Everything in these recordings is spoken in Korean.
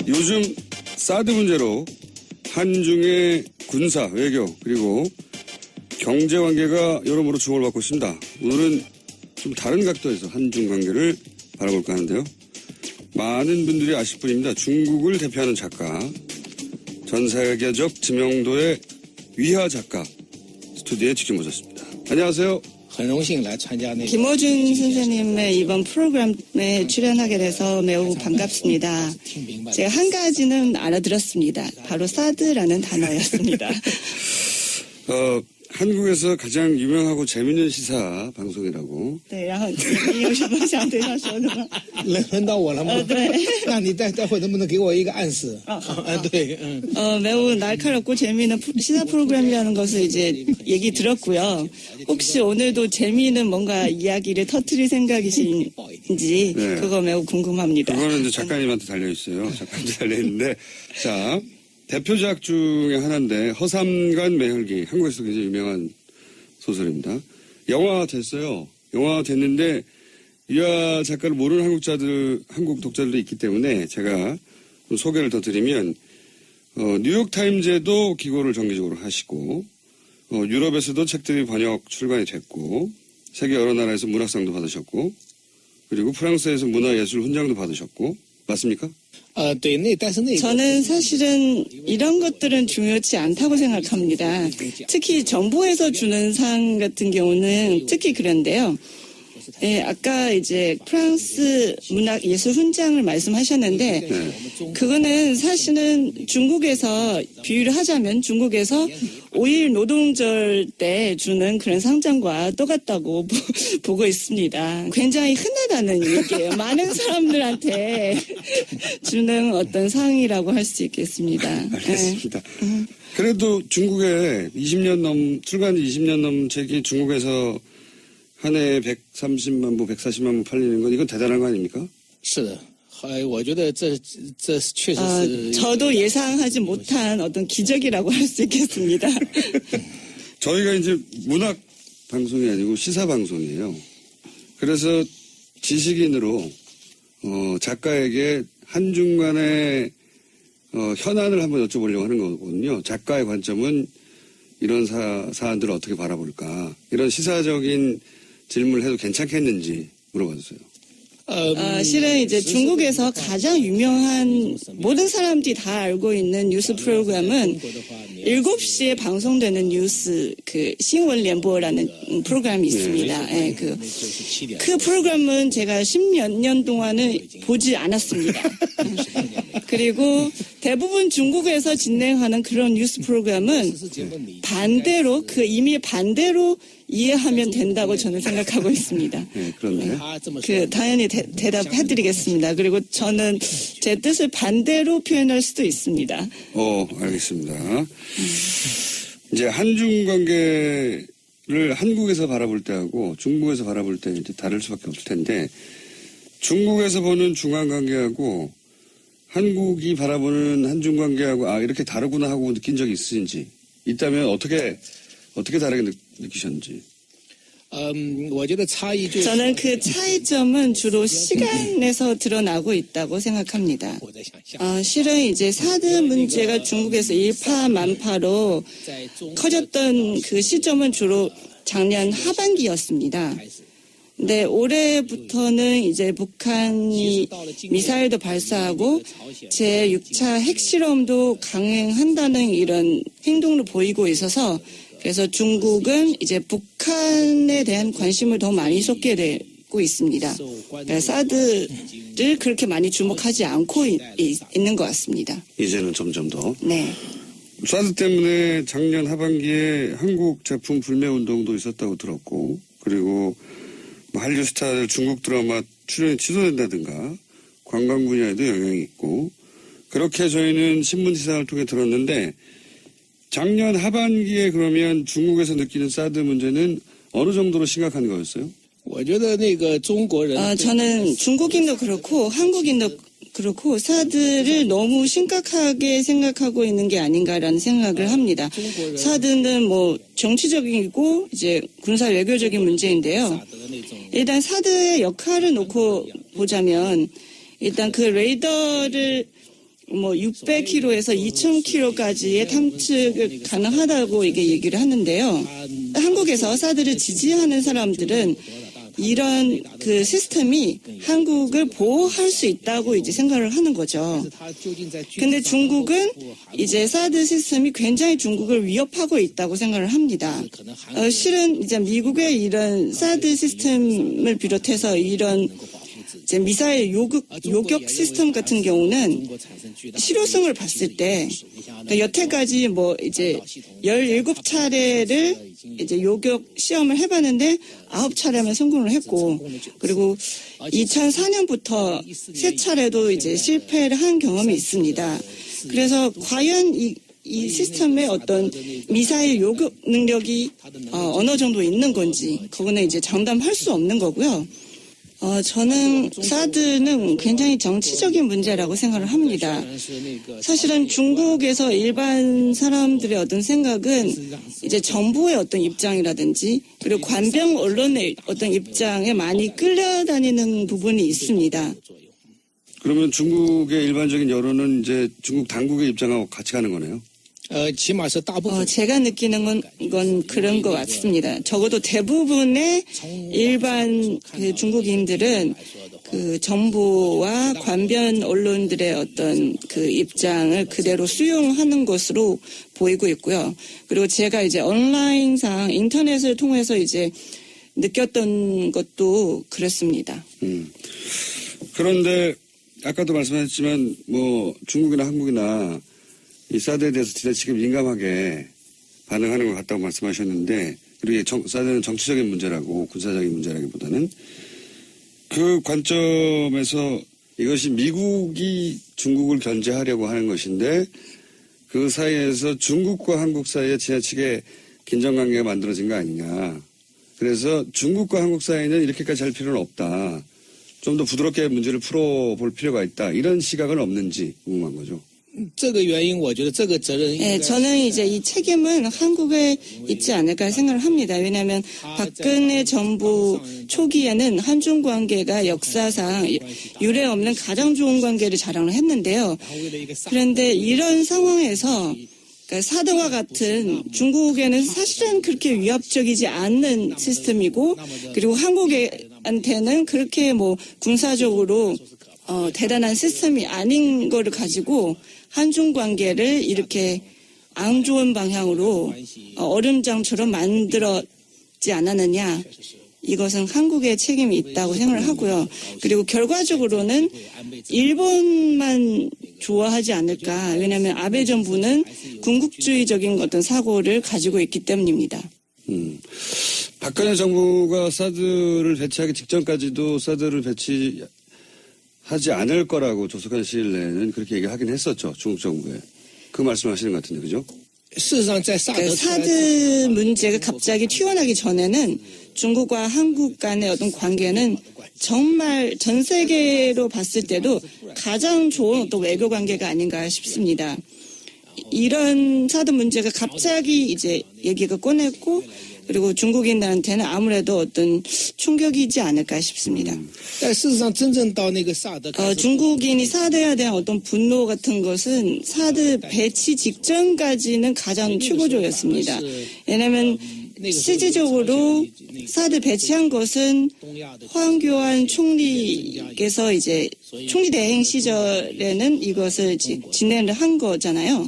요즘 사드 문제로 한중의 군사, 외교 그리고 경제 관계가 여러모로 주목을 받고 있습니다. 오늘은 좀 다른 각도에서 한중 관계를 바라볼까 하는데요. 많은 분들이 아실 뿐입니다. 중국을 대표하는 작가, 전 세계적知名도의 위하 작가 스튜디오에 직접 모셨습니다. 안녕하세요. 김호준 선생님의 이번 프로그램에 출연하게 돼서 매우 반갑습니다. 제가 한 가지는 알아들었습니다. 바로 사드라는 단어였습니다. 한국에서 가장 유명하고 재밌는 시사 방송이라고. 对，然后你有什么想对他说的吗？轮到我了吗？对。那你待会能不能给我一个暗示？对， 매우 날카롭고 재미있는 시사 프로그램이라는 것을 이제 얘기 들었고요. 혹시 오늘도 재미있는 뭔가 이야기를 터뜨릴 생각이신지 네. 그거 매우 궁금합니다. 그거는 이제 작가님한테 달려있어요. 작가님한테 달려있는데. 자, 대표작 중에 하나인데 허삼간 매혈기, 한국에서 굉장히 유명한 소설입니다. 영화 됐어요. 영화 됐는데 유아 작가를 모르는 한국 독자들도 있기 때문에 제가 좀 소개를 더 드리면 뉴욕타임즈에도 기고를 정기적으로 하시고 유럽에서도 책들이 번역 출간이 됐고 세계 여러 나라에서 문학상도 받으셨고 그리고 프랑스에서 문화예술 훈장도 받으셨고 맞습니까? 저는 사실은 이런 것들은 중요치 않다고 생각합니다. 특히 정부에서 주는 상 같은 경우는 특히 그런데요. 예, 아까 이제 프랑스 문학 예술 훈장을 말씀하셨는데 그거는 사실은 중국에서 비유를 하자면 중국에서 5일 노동절 때 주는 그런 상장과 똑같다고 보고 있습니다. 굉장히 흔하다는 얘기예요. 많은 사람들한테 주는 어떤 상이라고 할 수 있겠습니다. 알겠습니다. 그래도 중국에 출간 20년 넘은 책이 중국에서 한 해에 130만 부, 140만 부 팔리는 건 이건 대단한 거 아닙니까? 是的，我觉得这确实是 저도 예상하지 못한 어떤 기적이라고 할 수 있겠습니다. 저희가 이제 문학 방송이 아니고 시사 방송이에요. 그래서 지식인으로 작가에게 한중 간의 현안을 한번 여쭤보려고 하는 거거든요. 작가의 관점은 이런 사안들을 어떻게 바라볼까? 이런 시사적인 질문을 해도 괜찮겠는지 물어봐주세요. 실은 이제 중국에서 가장 유명한 모든 사람들이 다 알고 있는 뉴스 프로그램은 7시에 방송되는 뉴스 신원联播라는 프로그램이 있습니다. 예, 그 프로그램은 제가 10몇 년 동안은 보지 않았습니다. 그리고 대부분 중국에서 진행하는 그런 뉴스 프로그램은 반대로 이미 반대로 이해하면 된다고 저는 생각하고 있습니다. 네, 그렇네. 당연히 대답해드리겠습니다. 그리고 저는 제 뜻을 반대로 표현할 수도 있습니다. 알겠습니다. 이제 한중 관계를 한국에서 바라볼 때하고 중국에서 바라볼 때 이제 다를 수밖에 없을 텐데 중국에서 보는 중한 관계하고 한국이 바라보는 한중 관계하고 이렇게 다르구나 하고 느낀 적이 있으신지 있다면 어떻게 다르게 느끼셨는지. 저는 그 차이점은 주로 시간에서 드러나고 있다고 생각합니다. 실은 이제 사드 문제가 중국에서 일파만파로 커졌던 그 시점은 주로 작년 하반기였습니다. 근데 올해부터는 이제 북한이 미사일도 발사하고 제6차 핵실험도 강행한다는 이런 행동을 보이고 있어서 그래서 중국은 이제 북한에 대한 관심을 더 많이 쏟게 되고 있습니다. 그러니까 사드를 그렇게 많이 주목하지 않고 있는 것 같습니다. 이제는 점점 더. 네. 사드 때문에 작년 하반기에 한국 제품 불매 운동도 있었다고 들었고 그리고 한류 스타들 중국 드라마 출연이 취소된다든가 관광 분야에도 영향이 있고 그렇게 저희는 신문 기사를 통해 들었는데 작년 하반기에 그러면 중국에서 느끼는 사드 문제는 어느 정도로 심각한 거였어요? 저는 중국인도 그렇고 한국인도 그렇고 사드를 너무 심각하게 생각하고 있는 게 아닌가라는 생각을 합니다. 사드는 뭐 정치적이고 이제 군사 외교적인 문제인데요. 일단 사드의 역할을 놓고 보자면 일단 그 레이더를 뭐 600km에서 2000km까지의 탐측을 가능하다고 이게 얘기를 하는데요. 한국에서 사드를 지지하는 사람들은 이런 그 시스템이 한국을 보호할 수 있다고 이제 생각을 하는 거죠. 근데 중국은 이제 사드 시스템이 굉장히 중국을 위협하고 있다고 생각을 합니다. 실은 이제 미국의 이런 사드 시스템을 비롯해서 이런 이제 미사일 요격 시스템 같은 경우는 실효성을 봤을 때 그러니까 여태까지 뭐 이제 17차례를 이제 요격 시험을 해봤는데 9차례만 성공을 했고 그리고 2004년부터 3차례도 이제 실패를 한 경험이 있습니다. 그래서 과연 이 시스템의 어떤 미사일 요격 능력이 어느 정도 있는 건지 그거는 이제 장담할 수 없는 거고요. 저는 사드는 굉장히 정치적인 문제라고 생각을 합니다. 사실은 중국에서 일반 사람들의 어떤 생각은 이제 정부의 어떤 입장이라든지 그리고 관병 언론의 어떤 입장에 많이 끌려다니는 부분이 있습니다. 그러면 중국의 일반적인 여론은 이제 중국 당국의 입장하고 같이 가는 거네요? 起码是大部分 제가 느끼는 건 그런 것 같습니다. 적어도 대부분의 일반 그 중국인들은 그 정부와 관변 언론들의 어떤 그 입장을 그대로 수용하는 것으로 보이고 있고요. 그리고 제가 이제 온라인상 인터넷을 통해서 이제 느꼈던 것도 그렇습니다. 그런데 아까도 말씀하셨지만 뭐 중국이나 한국이나 이 사드에 대해서 지나치게 민감하게 반응하는 것 같다고 말씀하셨는데 그리고 사드는 정치적인 문제라고 군사적인 문제라기보다는 그 관점에서 이것이 미국이 중국을 견제하려고 하는 것인데 그 사이에서 중국과 한국 사이에 지나치게 긴장관계가 만들어진 거 아니냐. 그래서 중국과 한국 사이는 이렇게까지 할 필요는 없다. 좀 더 부드럽게 문제를 풀어볼 필요가 있다. 이런 시각은 없는지 궁금한 거죠. 这个原因我觉得这个责任 네, 저는 이제 이 책임은 한국에 있지 않을까 생각을 합니다. 왜냐하면 박근혜 정부 초기에는 한중 관계가 역사상 유례 없는 가장 좋은 관계를 자랑을 했는데요. 그런데 이런 상황에서 그러니까 사드와 같은 중국에는 사실은 그렇게 위협적이지 않는 시스템이고 그리고 한국한테는 그렇게 뭐 군사적으로 대단한 시스템이 아닌 거를 가지고 한중 관계를 이렇게 안 좋은 방향으로 얼음장처럼 만들었지 않았느냐. 이것은 한국의 책임이 있다고 생각을 하고요. 그리고 결과적으로는 일본만 좋아하지 않을까. 왜냐하면 아베 정부는 군국주의적인 어떤 사고를 가지고 있기 때문입니다. 박근혜 정부가 사드를 배치하기 직전까지도 사드를 배치하지 않을 거라고 조속한 시일 내에는 그렇게 얘기하긴 했었죠. 중국 정부에. 그 말씀하시는 것 같은데, 그죠? 事实上在萨德 사드 문제가 갑자기 튀어나기 전에는 중국과 한국 간의 어떤 관계는 정말 전 세계로 봤을 때도 가장 좋은 어떤 외교 관계가 아닌가 싶습니다. 이런 사드 문제가 갑자기 이제 얘기가 꺼냈고 그리고 중국인들한테는 아무래도 어떤 충격이지 않을까 싶습니다. 但事实上真正到那个萨德 중국인이 사드에 대한 어떤 분노 같은 것은 사드 배치 직전까지는 가장 최고조였습니다. 왜냐하면 실질적으로 사드 배치한 것은 황교안 총리께서 이제 총리 대행 시절에는 이것을 진행을 한 거잖아요.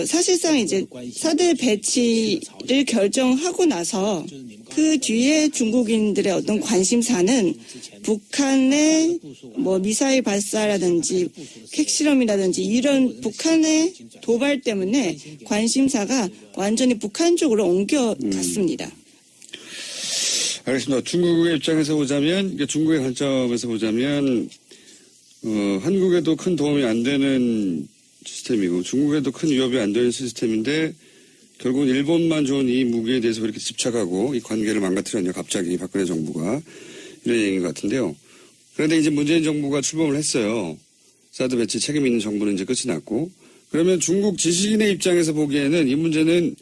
사실상 이제 사드 배치를 결정하고 나서 그 뒤에 중국인들의 어떤 관심사는 북한의 뭐 미사일 발사라든지 핵실험이라든지 이런 북한의 도발 때문에 관심사가 완전히 북한 쪽으로 옮겨갔습니다. 알겠습니다. 중국의 입장에서 보자면, 중국의 관점에서 보자면, 한국에도 큰 도움이 안 되는 시스템이고 중국에도 큰 위협이 안 되는 시스템인데 결국은 일본만 좋은 이 무기에 대해서 그렇게 집착하고 이 관계를 망가뜨렸냐 갑자기 박근혜 정부가 이런 얘기인 것 같은데요. 그런데 이제 문재인 정부가 출범을 했어요. 사드 배치 책임 있는 정부는 이제 끝이 났고 그러면 중국 지식인의 입장에서 보기에는 이 문제는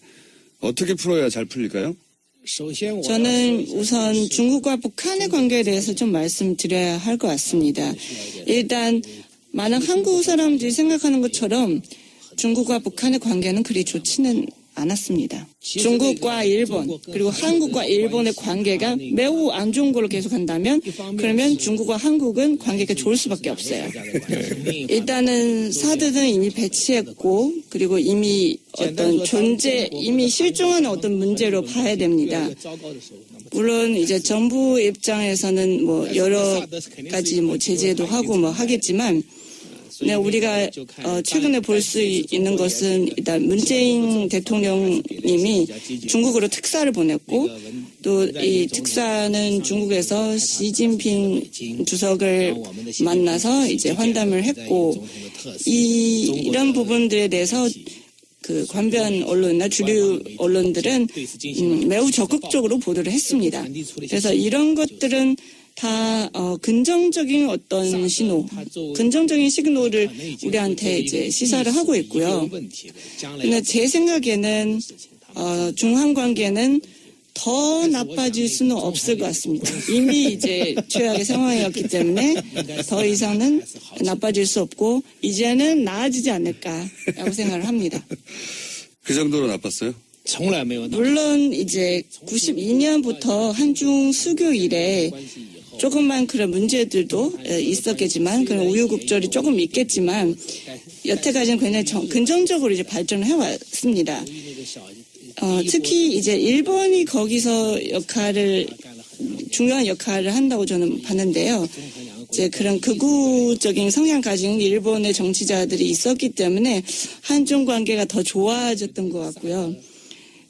어떻게 풀어야 잘 풀릴까요? 저는 우선 중국과 북한의 관계에 대해서 좀 말씀드려야 할 것 같습니다. 일단 많은 한국 사람들이 생각하는 것처럼 중국과 북한의 관계는 그리 좋지는 않았습니다. 중국과 일본 그리고 한국과 일본의 관계가 매우 안 좋은 걸로 계속한다면 그러면 중국과 한국은 관계가 좋을 수밖에 없어요. 일단은 사드는 이미 배치했고 그리고 이미 어떤 이미 실종하는 어떤 문제로 봐야 됩니다. 물론 이제 정부 입장에서는 뭐 여러 가지 뭐 제재도 하고 뭐 하겠지만 네, 우리가 최근에 볼 수 있는 것은 일단 문재인 대통령님이 중국으로 특사를 보냈고 또 이 특사는 중국에서 시진핑 주석을 만나서 이제 환담을 했고 이런 부분들에 대해서 그 관변 언론이나 주류 언론들은 매우 적극적으로 보도를 했습니다. 그래서 이런 것들은 다 긍정적인 어떤 신호, 긍정적인 시그널을 우리한테 이제 시사를 하고 있고요. 근데 제 생각에는 중한 관계는 더 나빠질 수는 없을 것 같습니다. 이미 이제 최악의 상황이었기 때문에 더 이상은 나빠질 수 없고 이제는 나아지지 않을까라고 생각을 합니다. 그 정도로 나빴어요? 물론 이제 92년부터 한중 수교 이래 조금만 그런 문제들도 있었겠지만 그런 우유곡절이 조금 있겠지만 여태까지는 굉장히 긍정적으로 이제 발전을 해왔습니다. 특히 이제 일본이 거기서 중요한 역할을 한다고 저는 봤는데요. 이제 그런 극우적인 성향 가진 일본의 정치자들이 있었기 때문에 한중 관계가 더 좋아졌던 것 같고요.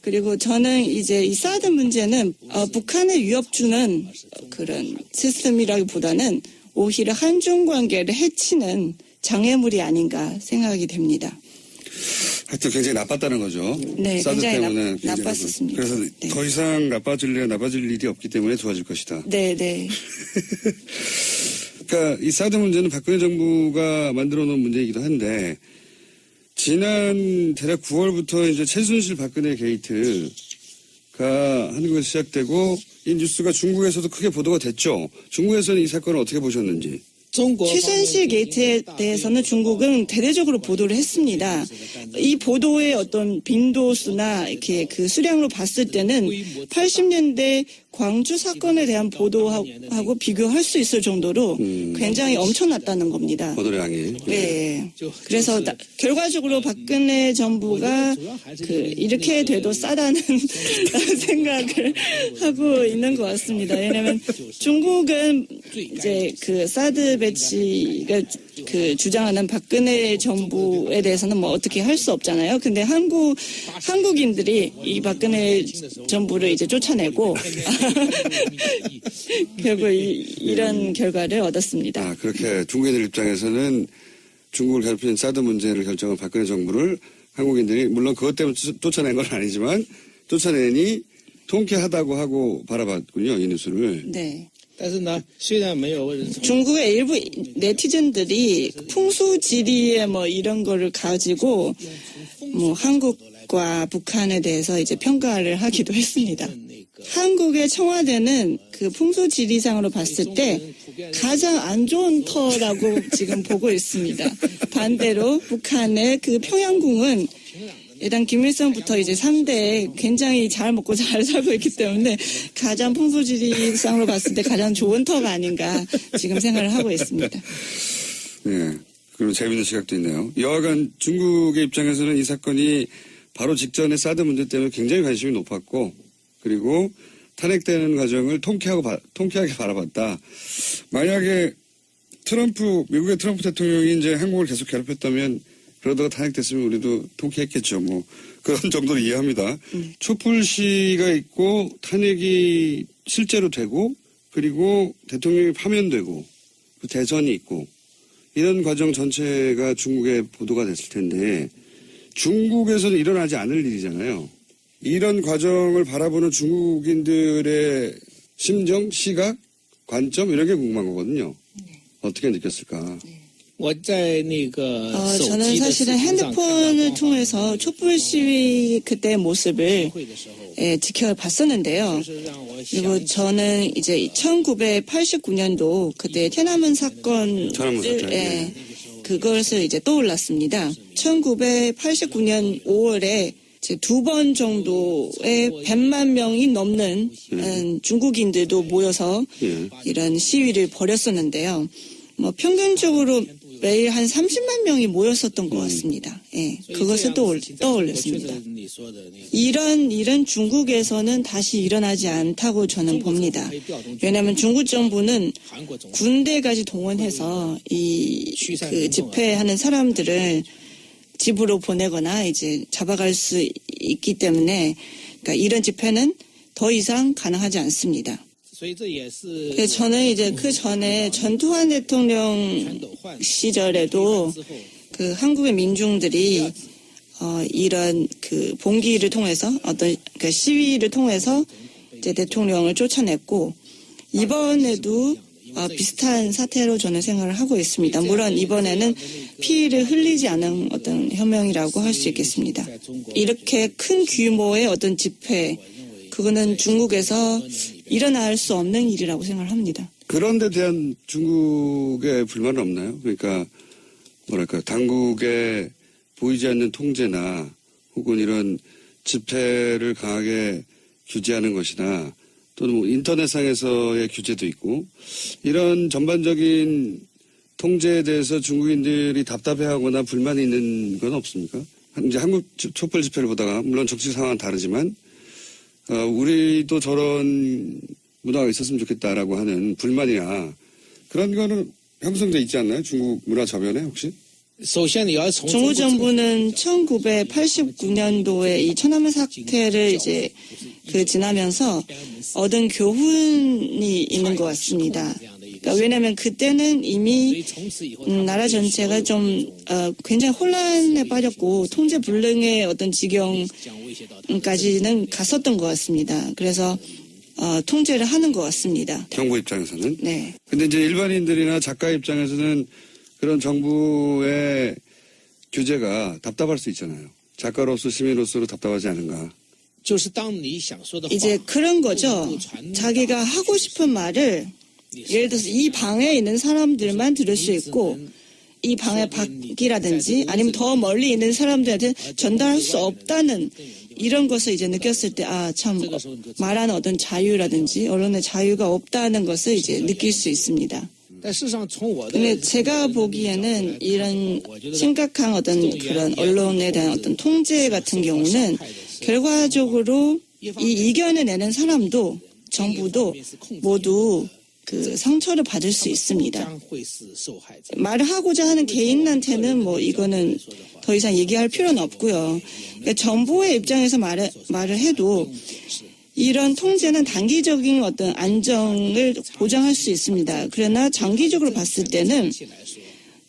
그리고 저는 이제 이 사드 문제는 북한에 위협 주는 그런 시스템이라기보다는 오히려 한중 관계를 해치는 장애물이 아닌가 생각이 됩니다. 하여튼 굉장히 나빴다는 거죠. 네, 사드 굉장히 때문에 나빴었습니다. 그래서 네. 더 이상 나빠질 일이 없기 때문에 좋아질 것이다. 네, 네. 그러니까 이 사드 문제는 박근혜 정부가 만들어 놓은 문제이기도 한데 지난 대략 9월부터 이제 최순실 박근혜 게이트가 한국에서 시작되고 이 뉴스가 중국에서도 크게 보도가 됐죠. 중국에서는 이 사건을 어떻게 보셨는지. 최순실 게이트에 대해서는 중국은 대대적으로 보도를 했습니다. 이 보도의 어떤 빈도수나 이렇게 그 수량으로 봤을 때는 80년대 광주 사건에 대한 보도하고 비교할 수 있을 정도로 굉장히 엄청났다는 겁니다. 보도량이. 네. 그래서 결과적으로 박근혜 정부가 이렇게 돼도 싸다는 생각을 하고 있는 것 같습니다. 왜냐하면 중국은 이제 그 사드 배치가 주장하는 박근혜 정부에 대해서는 뭐 어떻게 할 수 없잖아요. 근데 한국인들이 이 박근혜 정부를 이제 쫓아내고 결국 이런 결과를 얻었습니다. 그렇게 중국인들 입장에서는 중국을 괴롭히는 사드 문제를 결정한 박근혜 정부를 한국인들이 물론 그것 때문에 쫓아낸 건 아니지만 쫓아내니 통쾌하다고 하고 바라봤군요. 이 뉴스를. 네. 중국의 일부 네티즌들이 풍수지리의 뭐 이런 거를 가지고 뭐 한국과 북한에 대해서 이제 평가를 하기도 했습니다. 한국의 청와대는 그 풍수지리상으로 봤을 때 가장 안 좋은 터라고 지금 보고 있습니다. 반대로 북한의 그 평양궁은 일단 김일성부터 이제 3대 굉장히 잘 먹고 잘 살고 있기 때문에 가장 풍수지리상으로 봤을 때 가장 좋은 터가 아닌가 지금 생각을 하고 있습니다. 네. 그리고 재미있는 시각도 있네요. 여하간 중국의 입장에서는 이 사건이 바로 직전에 사드 문제 때문에 굉장히 관심이 높았고 그리고 탄핵되는 과정을 통쾌하게 바라봤다. 만약에 미국의 트럼프 대통령이 이제 한국을 계속 괴롭혔다면 그러다가 탄핵됐으면 우리도 통쾌했겠죠. 뭐 그런 정도로 이해합니다. 촛불 시위가 있고 탄핵이 실제로 되고 그리고 대통령이 파면되고 대선이 있고 이런 과정 전체가 중국에 보도가 됐을 텐데 중국에서는 일어나지 않을 일이잖아요. 이런 과정을 바라보는 중국인들의 심정, 시각, 관점 이런 게 궁금한 거거든요. 어떻게 느꼈을까? 저는 사실은 핸드폰을 통해서 촛불 시위 그때 모습을 지켜봤었는데요. 그리고 저는 이제 1989년도 그때天安문 사건을 천안문 사건, 예. 그것을 이제 떠올랐습니다. 1989년 5월에 이제 2번 정도의 100만 명이 넘는 중국인들도 모여서 예. 이런 시위를 벌였었는데요. 뭐 평균적으로 매일 한 30만 명이 모였었던 것 같습니다. 예, 그것을 떠올렸습니다. 이런 중국에서는 다시 일어나지 않다고 저는 봅니다. 왜냐하면 중국 정부는 군대까지 동원해서 그 집회하는 사람들을 집으로 보내거나 이제 잡아갈 수 있기 때문에 그러니까 이런 집회는 더 이상 가능하지 않습니다. 그래서 저는 이제 그 전에 전두환 대통령 시절에도 그 한국의 민중들이 이런 그 봉기를 통해서 어떤 그 시위를 통해서 이제 대통령을 쫓아냈고 이번에도 비슷한 사태로 저는 생각을 하고 있습니다. 물론 이번에는 피를 흘리지 않은 어떤 혁명이라고 할 수 있겠습니다. 이렇게 큰 규모의 어떤 집회 그거는 중국에서 일어날 수 없는 일이라고 생각을 합니다. 그런 데 대한 중국의 불만은 없나요? 그러니까 뭐랄까 당국의 보이지 않는 통제나 혹은 이런 집회를 강하게 규제하는 것이나 또는 뭐 인터넷상에서의 규제도 있고 이런 전반적인 통제에 대해서 중국인들이 답답해하거나 불만이 있는 건 없습니까? 이제 한국 촛불 집회를 보다가 물론 정치 상황은 다르지만 우리도 저런 문화가 있었으면 좋겠다라고 하는 불만이나 그런 거는 형성돼 있지 않나요? 중국 문화 저변에 혹시? 중국 정부는 1989년도에 이 천안문 사태를 이제 지나면서 얻은 교훈이 있는 것 같습니다. 그러니까 왜냐하면 그때는 이미 나라 전체가 좀 굉장히 혼란에 빠졌고 통제 불능의 어떤 지경까지는 갔었던 것 같습니다. 그래서 통제를 하는 것 같습니다. 정부 입장에서는? 네. 근데 이제 일반인들이나 작가 입장에서는 그런 정부의 규제가 답답할 수 있잖아요. 작가로서 시민으로서 답답하지 않은가. 이제 그런 거죠. 자기가 하고 싶은 말을 예를 들어서 이 방에 있는 사람들만 들을 수 있고 이 방의 밖이라든지 아니면 더 멀리 있는 사람들한테 전달할 수 없다는 이런 것을 이제 느꼈을 때 참 말하는 어떤 자유라든지 언론의 자유가 없다는 것을 이제 느낄 수 있습니다. 근데 제가 보기에는 이런 심각한 어떤 그런 언론에 대한 어떤 통제 같은 경우는 결과적으로 이 이견을 내는 사람도 정부도 모두 그 상처를 받을 수 있습니다. 말을 하고자 하는 개인한테는 뭐 이거는 더 이상 얘기할 필요는 없고요. 그러니까 정부의 입장에서 말을 해도 이런 통제는 단기적인 어떤 안정을 보장할 수 있습니다. 그러나 장기적으로 봤을 때는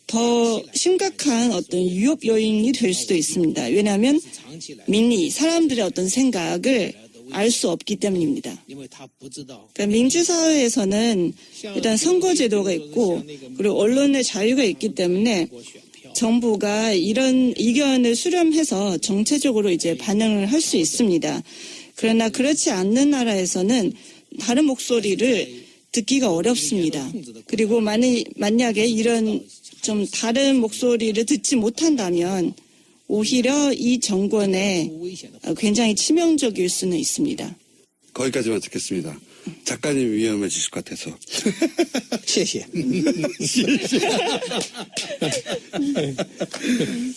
더 심각한 어떤 위협 요인이 될 수도 있습니다. 왜냐하면 민의, 사람들의 어떤 생각을 알 수 없기 때문입니다. 그러니까 민주사회에서는 일단 선거제도가 있고 그리고 언론의 자유가 있기 때문에 정부가 이런 의견을 수렴해서 정체적으로 이제 반응을 할 수 있습니다. 그러나 그렇지 않는 나라에서는 다른 목소리를 듣기가 어렵습니다. 그리고 만약에 이런 좀 다른 목소리를 듣지 못한다면 오히려 이 정권에 굉장히 치명적일 수는 있습니다. 거기까지만 듣겠습니다. 작가님 위험해지실 것 같아서. 谢谢.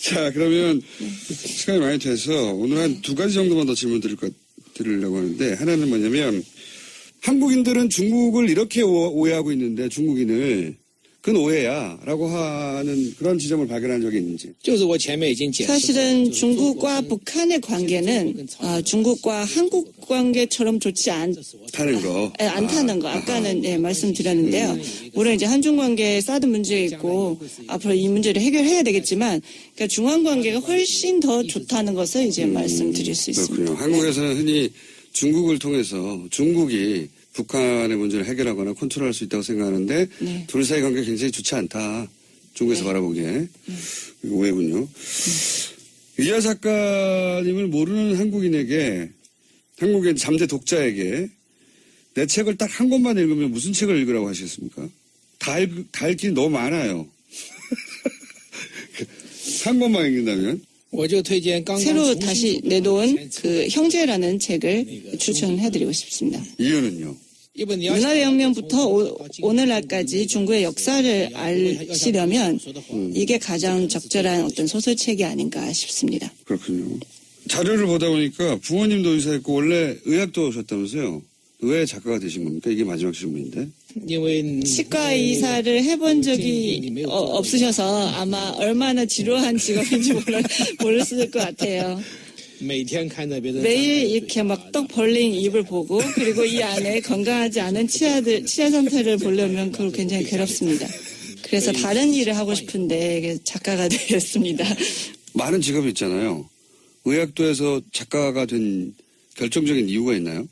자, 그러면 시간이 많이 돼서 오늘 한 두 가지 정도만 더 질문 드리려고 하는데 하나는 뭐냐면 한국인들은 중국을 이렇게 오해하고 있는데 중국인을 그건 오해야라고 하는 그런 지점을 발견한 적이 있는지. 사실은 중국과 북한의 관계는 중국과 한국 관계처럼 좋지 않다는 거. 아까는 말씀드렸는데요. 물론 이제 한중 관계에 사드 문제 있고 앞으로 이 문제를 해결해야 되겠지만, 그러니까 중한 관계가 훨씬 더 좋다는 것을 이제 말씀드릴 수 있습니다. 그렇군요. 한국에서는 흔히 중국을 통해서 중국이 북한의 문제를 해결하거나 컨트롤할 수 있다고 생각하는데 둘 사이 관계가 굉장히 좋지 않다. 중국에서 바라보기에. 오해군요. 이하 작가님을 모르는 한국인에게 한국의 잠재 독자에게 내 책을 딱 한 권만 읽으면 무슨 책을 읽으라고 하시겠습니까? 다 읽기 너무 많아요. 한 권만 읽는다면? 我就推荐刚刚 새로 重新 다시 내놓은 그 형제라는 책을 추천해드리고 싶습니다. 이유는요? 一本你要 문화혁명부터 오늘날까지 중국의 역사를 아시려면 이게 가장 적절한 어떤 소설책이 아닌가 싶습니다. 그렇군요. 자료를 보다 보니까 부모님도 의사였고 원래 의학도 오셨다면서요? 왜 작가가 되신 겁니까? 이게 마지막 질문인데. 因为 치과 의사를 해본 적이 없으셔서 아마 얼마나 지루한 직업인지 모르실 것 같아요. 每天看着别人 매일 이렇게 막 떡 벌린 입을 보고 그리고 이 안에 건강하지 않은 치아 상태를 보려면 그걸 굉장히 괴롭습니다. 그래서 다른 일을 하고 싶은데 작가가 되었습니다. 많은 직업이 있잖아요. 의학도에서 작가가 된 결정적인 이유가 있나요?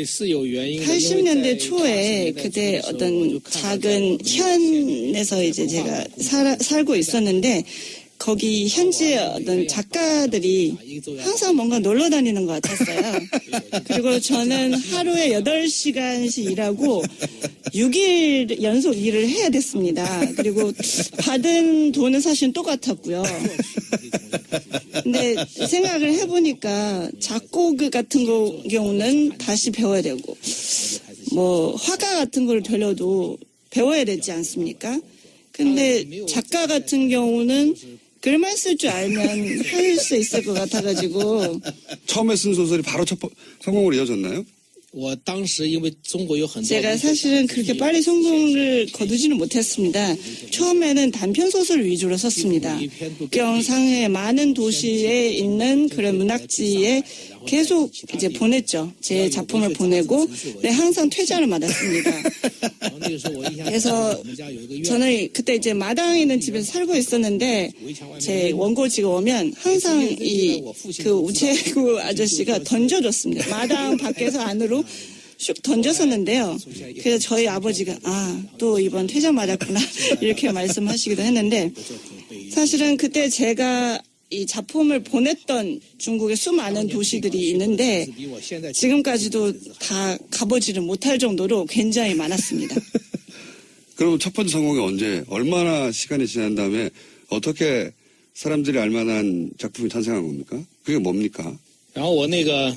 是有原因的 80년대 초에 그때 어떤 작은 현에서 이제 제가 살고 있었는데 거기 현지의 어떤 작가들이 항상 뭔가 놀러 다니는 것 같았어요. 그리고 저는 하루에 8시간씩 일하고 6일 연속 일을 해야 됐습니다. 그리고 받은 돈은 사실 똑같았고요. 근데 생각을 해보니까 작곡 같은 경우는 다시 배워야 되고 뭐 화가 같은 걸 되려도 배워야 되지 않습니까? 근데 작가 같은 경우는 글만 쓸 줄 알면 할 수 있을 것 같아가지고 처음에 쓴 소설이 바로 성공으로 이어졌나요? 我当时因为中国有很多 제가 사실은 그렇게 빨리 성공을 거두지는 못했습니다. 처음에는 단편 소설 위주로 썼습니다. 경상의 많은 도시에 있는 그런 문학지에 계속 이제 보냈죠. 제 작품을 보내고 네, 항상 퇴장을 받았습니다. 그래서 저는 그때 이제 마당에 있는 집에서 살고 있었는데 제 원고지가 오면 항상 그 우체국 아저씨가 던져줬습니다. 마당 밖에서 안으로 슉 던졌었는데요. 그래서 저희 아버지가 또 이번 퇴장 맞았구나 이렇게 말씀하시기도 했는데 사실은 그때 제가 이 작품을 보냈던 중국의 수많은 도시들이 있는데 지금까지도 다 가보지를 못할 정도로 굉장히 많았습니다. 그럼 첫 번째 성공이 언제, 얼마나 시간이 지난 다음에 어떻게 사람들이 알만한 작품이 탄생한 겁니까? 그게 뭡니까? 然后我那个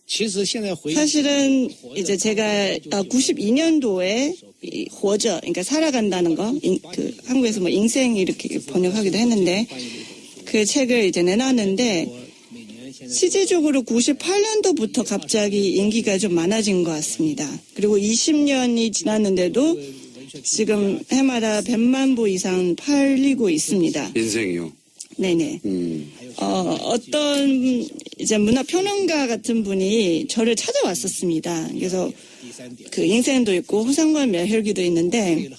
其实现在回忆 사실은 이제 제가 92년도에活着, 그러니까 살아간다는 거, 그 한국에서 뭐 인생 이렇게 번역하기도 했는데 그 책을 이제 내놨는데 시제적으로 98년도부터 갑자기 인기가 좀 많아진 것 같습니다. 그리고 20년이 지났는데도 지금 해마다 100만 부 이상 팔리고 있습니다. 인생이요? 네네. 어떤 이제 문화평론가 같은 분이 저를 찾아왔었습니다. 그래서 그 인생도 있고 호상과 멸혈기도 있는데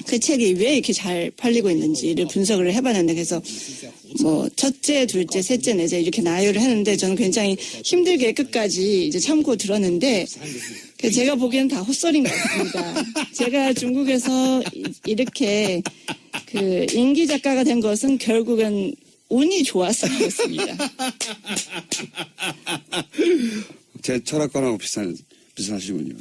그 책이 왜 이렇게 잘 팔리고 있는지를 분석을 해봤는데 그래서 뭐 첫째, 둘째, 셋째, 넷째 이렇게 나열을 했는데 저는 굉장히 힘들게 끝까지 이제 참고 들었는데 제가 보기에는 다 헛소리인 것 같습니다. 제가 중국에서 이렇게 그 인기 작가가 된 것은 결국은 운이 좋아서 그렇습니다. 제 철학관하고 비슷하시군요.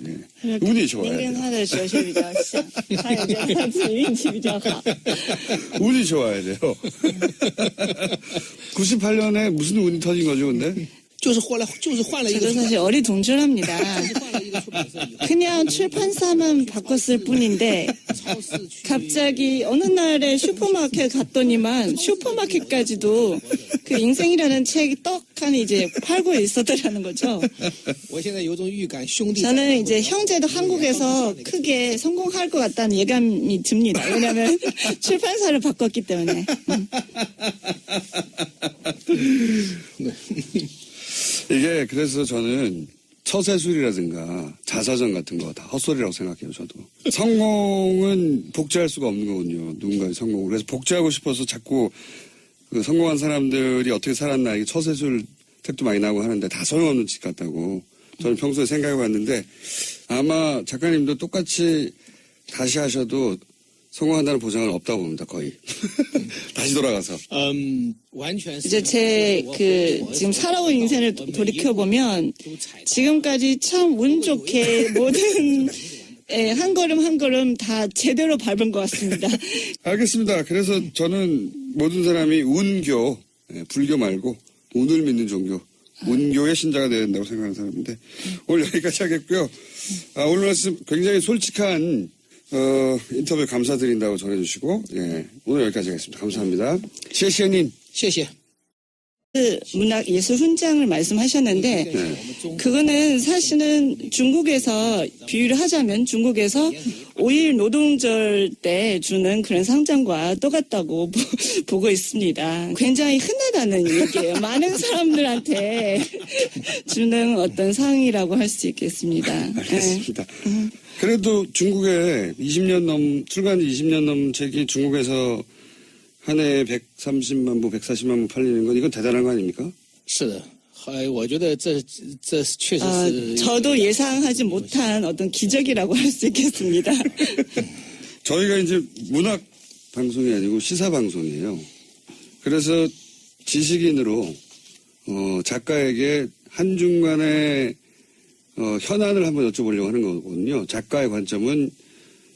예. 운이 좋아야 돼요. 他的哲学比较像，他也觉得他自己运气比较好。 운이 좋아야 돼요. 98년에 무슨 운이 터진 거죠, 근데? 就是换了一个 저도 사실 어리둥절합니다. 그냥 출판사만 바꿨을 뿐인데 갑자기 어느 날에 슈퍼마켓 갔더니만 슈퍼마켓까지도 그 인생이라는 책이 떡하니 이제 팔고 있었더라는 거죠. 我现在有种预感，兄弟 저는 이제 형제도 한국에서 크게 성공할 것 같다는 예감이 듭니다. 왜냐하면 출판사를 바꿨기 때문에. 이게 그래서 저는 처세술이라든가 자서전 같은 거 다 헛소리라고 생각해요, 저도. 성공은 복제할 수가 없는 거군요, 누군가의 성공을. 그래서 복제하고 싶어서 자꾸 그 성공한 사람들이 어떻게 살았나, 이게 처세술 책도 많이 나오고 하는데 다 소용없는 짓 같다고 저는 평소에 생각해 봤는데 아마 작가님도 똑같이 다시 하셔도 성공한다는 보장은 없다고 봅니다, 거의. 다시 돌아가서. 이제 제 지금 살아온 인생을 돌이켜보면 지금까지 참 운 좋게 모든 한 걸음 한 걸음 다 제대로 밟은 것 같습니다. 알겠습니다. 그래서 저는 모든 사람이 운교, 불교 말고 운을 믿는 종교, 운교의 신자가 되어야 된다고 생각하는 사람인데 오늘 여기까지 하겠고요. 오늘 말씀 굉장히 솔직한 인터뷰 감사드린다고 전해주시고 오늘 여기까지 하겠습니다. 감사합니다. 시에시에님. 谢谢。 문학 예술 훈장을 말씀하셨는데 그거는 사실은 중국에서 비유를 하자면 중국에서 5일 노동절 때 주는 그런 상장과 똑같다고 보고 있습니다. 굉장히 흔하다는 얘기예요. 많은 사람들한테 주는 어떤 상이라고 할 수 있겠습니다. 알겠습니다. 그래도 중국에 출간 20년 넘은 책이 중국에서 한 해에 130만 부, 140만 부 팔리는 건 이건 대단한 거 아닙니까? 是的，我觉得这确实是 저도 예상하지 못한 어떤 기적이라고 할 수 있겠습니다. 저희가 이제 문학 방송이 아니고 시사 방송이에요. 그래서 지식인으로 작가에게 한중간의 현안을 한번 여쭤보려고 하는 거거든요. 작가의 관점은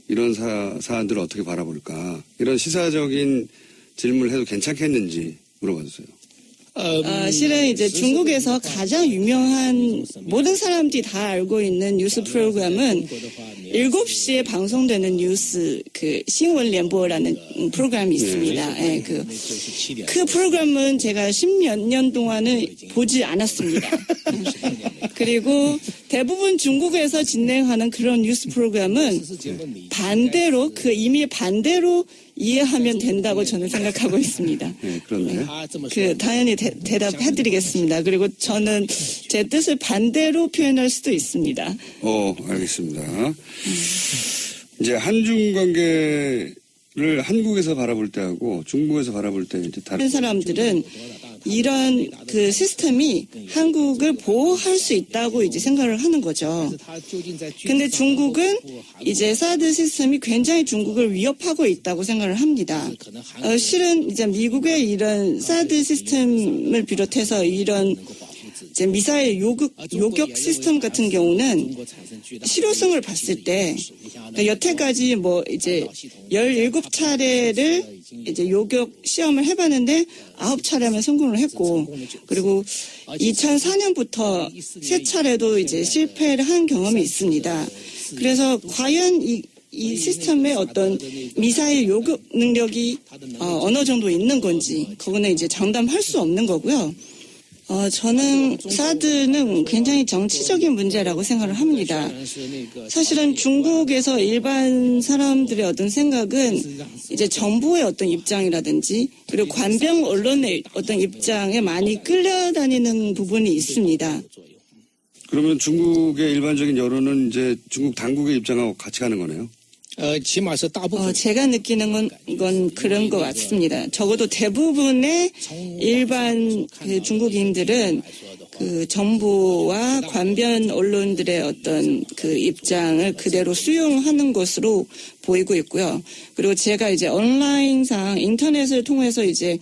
이런 사안들을 어떻게 바라볼까? 이런 시사적인 질문을 해도 괜찮겠는지 물어봐주세요. 실은 이제 중국에서 가장 유명한 모든 사람들이 다 알고 있는 뉴스 프로그램은 7시에 방송되는 뉴스 신원联播라는 프로그램이 있습니다. 그 프로그램은 제가 10몇 년 동안은 보지 않았습니다. 그리고 대부분 중국에서 진행하는 그런 뉴스 프로그램은 반대로 이미 반대로 이해하면 된다고 저는 생각하고 있습니다. 네, 그렇네. 당연히 대답해드리겠습니다. 그리고 저는 제 뜻을 반대로 표현할 수도 있습니다. 알겠습니다. 이제 한중 관계를 한국에서 바라볼 때하고 중국에서 바라볼 때 이제 다른 사람들은 이런 시스템이 한국을 보호할 수 있다고 이제 생각을 하는 거죠. 근데 중국은 이제 사드 시스템이 굉장히 중국을 위협하고 있다고 생각을 합니다. 실은 이제 미국의 이런 사드 시스템을 비롯해서 이런 이제 미사일 요격 시스템 같은 경우는 실효성을 봤을 때 여태까지 이제 17차례를 이제 요격 시험을 해봤는데 9차례만 성공을 했고 그리고 2004년부터 3차례도 이제 실패를 한 경험이 있습니다. 그래서 과연 이 시스템의 어떤 미사일 요격 능력이 어느 정도 있는 건지 그거는 이제 장담할 수 없는 거고요. 저는 사드는 굉장히 정치적인 문제라고 생각을 합니다. 사실은 중국에서 일반 사람들의 어떤 생각은 이제 정부의 어떤 입장이라든지 그리고 관병 언론의 어떤 입장에 많이 끌려다니는 부분이 있습니다. 그러면 중국의 일반적인 여론은 이제 중국 당국의 입장하고 같이 가는 거네요? 제가 느끼는 건 그런 것 같습니다. 적어도 대부분의 일반 중국인들은 정부와 관변 언론들의 어떤 입장을 그대로 수용하는 것으로 보이고 있고요. 그리고 제가 이제 온라인상 인터넷을 통해서 이제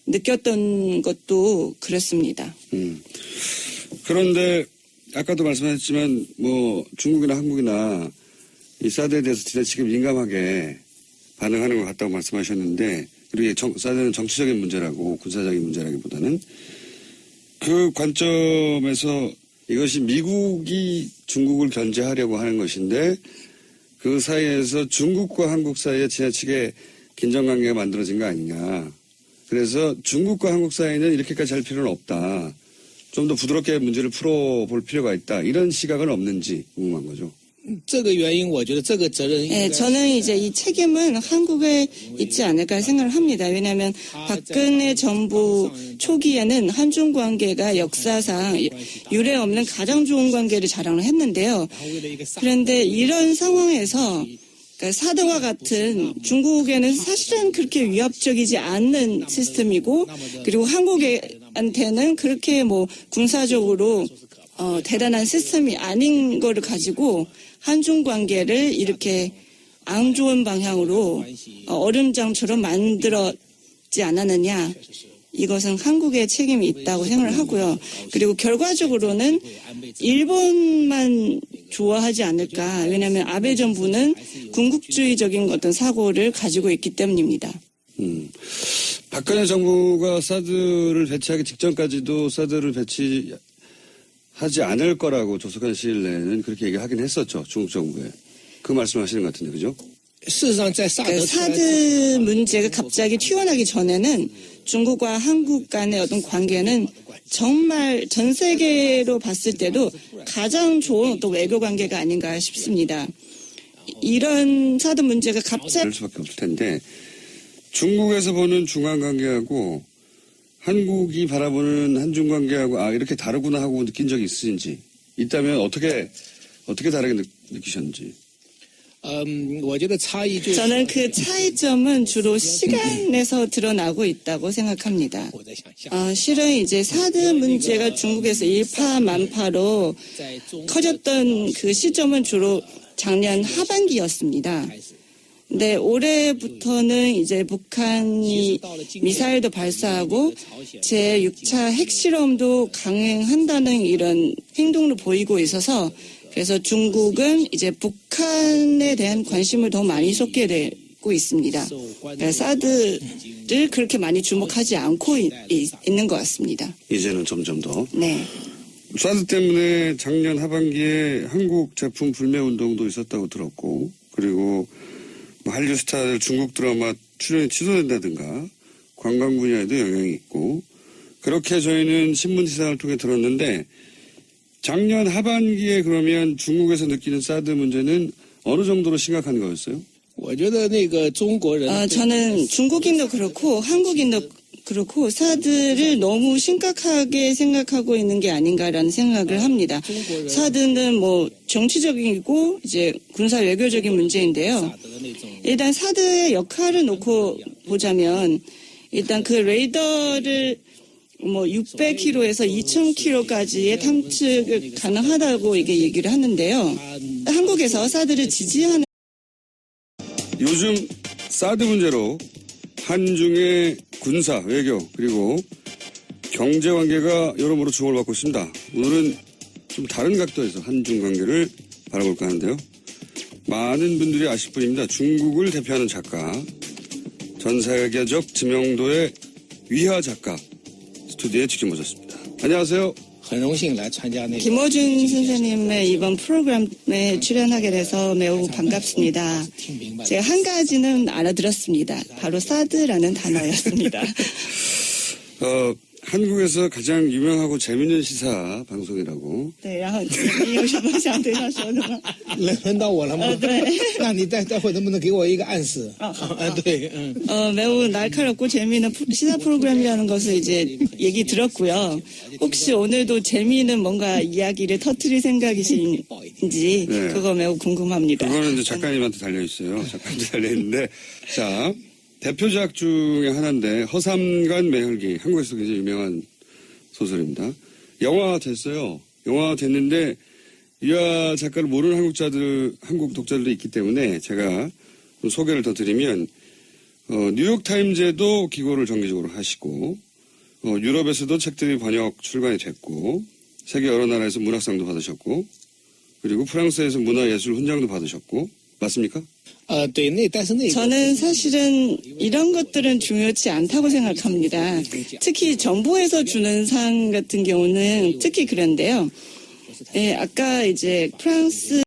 느꼈던 것도 그렇습니다. 그런데 아까도 말씀하셨지만 중국이나 한국이나 이 사드에 대해서 지나치게 민감하게 반응하는 것 같다고 말씀하셨는데 그리고 사드는 정치적인 문제라고 군사적인 문제라기보다는 그 관점에서 이것이 미국이 중국을 견제하려고 하는 것인데 그 사이에서 중국과 한국 사이에 지나치게 긴장관계가 만들어진 거 아니냐. 그래서 중국과 한국 사이는 이렇게까지 할 필요는 없다. 좀 더 부드럽게 문제를 풀어볼 필요가 있다. 이런 시각은 없는지 궁금한 거죠. 저는 이제 이 책임은 한국에 있지 않을까 생각을 합니다. 왜냐하면 박근혜 정부 초기에는 한중 관계가 역사상 유례 없는 가장 좋은 관계를 자랑을 했는데요. 그런데 이런 상황에서 사드와 같은 중국에는 사실은 그렇게 위협적이지 않는 시스템이고 그리고 한국한테는 그렇게 군사적으로 대단한 시스템이 아닌 거를 가지고 한중 관계를 이렇게 안 좋은 방향으로 얼음장처럼 만들었지 않았느냐 이것은 한국의 책임이 있다고 생각을 하고요. 그리고 결과적으로는 일본만 좋아하지 않을까. 왜냐하면 아베 정부는 군국주의적인 어떤 사고를 가지고 있기 때문입니다. 박근혜 정부가 사드를 배치하기 직전까지도 사드를 배치하지 않을 거라고 조속한 시일 내에는 그렇게 얘기하긴 했었죠. 중국 정부에. 그 말씀하시는 것 같은데, 그죠? 事实上，在萨德 그러니까 사드 문제가 갑자기 튀어나기 전에는 중국과 한국 간의 어떤 관계는 정말 전 세계로 봤을 때도 가장 좋은 어떤 외교 관계가 아닌가 싶습니다. 이런 사드 문제가 갑자기 그럴 수밖에 없을 텐데 중국에서 보는 중한 관계하고 한국이 바라보는 한중 관계하고 이렇게 다르구나 하고 느낀 적이 있으신지 있다면 어떻게 다르게 느끼셨는지. 我觉得差异就是 저는 그 차이점은 주로 시간에서 드러나고 있다고 생각합니다. 我在想象， 실은 이제 사드 문제가 중국에서 일파만파로 在中 커졌던 그 시점은 주로 작년 하반기였습니다. 근데 올해부터는 이제 북한이 미사일도 발사하고 제6차 핵실험도 강행한다는 이런 행동을 보이고 있어서 그래서 중국은 이제 북한에 대한 관심을 더 많이 쏟게 되고 있습니다. 그러니까 사드를 그렇게 많이 주목하지 않고 있는 것 같습니다. 이제는 점점 더. 네. 사드 때문에 작년 하반기에 한국 제품 불매 운동도 있었다고 들었고 그리고 한류 스타들 중국 드라마 출연이 취소된다든가 관광 분야에도 영향이 있고 그렇게 저희는 신문 기사를 통해 들었는데 작년 하반기에 그러면 중국에서 느끼는 사드 문제는 어느 정도로 심각한 거였어요? 我觉得那个中国人 저는 중국인도 그렇고 한국인도 그렇고 사드를 너무 심각하게 생각하고 있는 게 아닌가라는 생각을 합니다. 사드는 뭐 정치적이고 이제 군사 외교적인 문제인데요. 萨德的那种 일단 사드의 역할을 놓고 보자면 일단 그 레이더를 뭐 600km에서 2000km까지의 탐측을 가능하다고 이게 얘기를 하는데요. 한국에서 사드를 지지하는 요즘 사드 문제로 한중의 군사, 외교 그리고 경제 관계가 여러모로 주목을 받고 있습니다. 오늘은 좀 다른 각도에서 한중 관계를 바라볼까 하는데요. 많은 분들이 아실 분입니다. 중국을 대표하는 작가, 전 세계적知名도의 위화 작가 스튜디오에 직접 모셨습니다. 안녕하세요. 很荣幸来参加那个 김어준 선생님의 이번 프로그램에 출연하게 돼서 매우 반갑습니다. 听明白 제가 한 가지는 알아들었습니다. 바로 사드라는 단어였습니다. 한국에서 가장 유명하고 재밌는 시사 방송이라고. 对，然后你有什么想对他说的吗？轮到我了吗？对。那你待会能不能给我一个暗示？对， 매우 날카롭고 재미있는 시사 프로그램이라는 것을 이제 얘기 들었고요. 혹시 오늘도 재미있는 뭔가 이야기를 터뜨릴 생각이신지 네. 그거 매우 궁금합니다. 그거는 이제 작가님한테 달려있어요. 작가님한테 달려있는데. 자, 대표작 중에 하나인데 허삼간 매혈기. 한국에서 굉장히 유명한 소설입니다. 영화 됐어요. 영화 됐는데 이화 작가를 모르는 한국 독자들도 있기 때문에 제가 좀 소개를 더 드리면 뉴욕타임즈에도 기고를 정기적으로 하시고 유럽에서도 책들이 번역 출간이 됐고 세계 여러 나라에서 문학상도 받으셨고 그리고 프랑스에서 문화예술 훈장도 받으셨고 맞습니까? 对，但是那个 저는 사실은 이런 것들은 중요치 않다고 생각합니다. 특히 정부에서 주는 상 같은 경우는 특히 그런데요. 예, 아까 이제 프랑스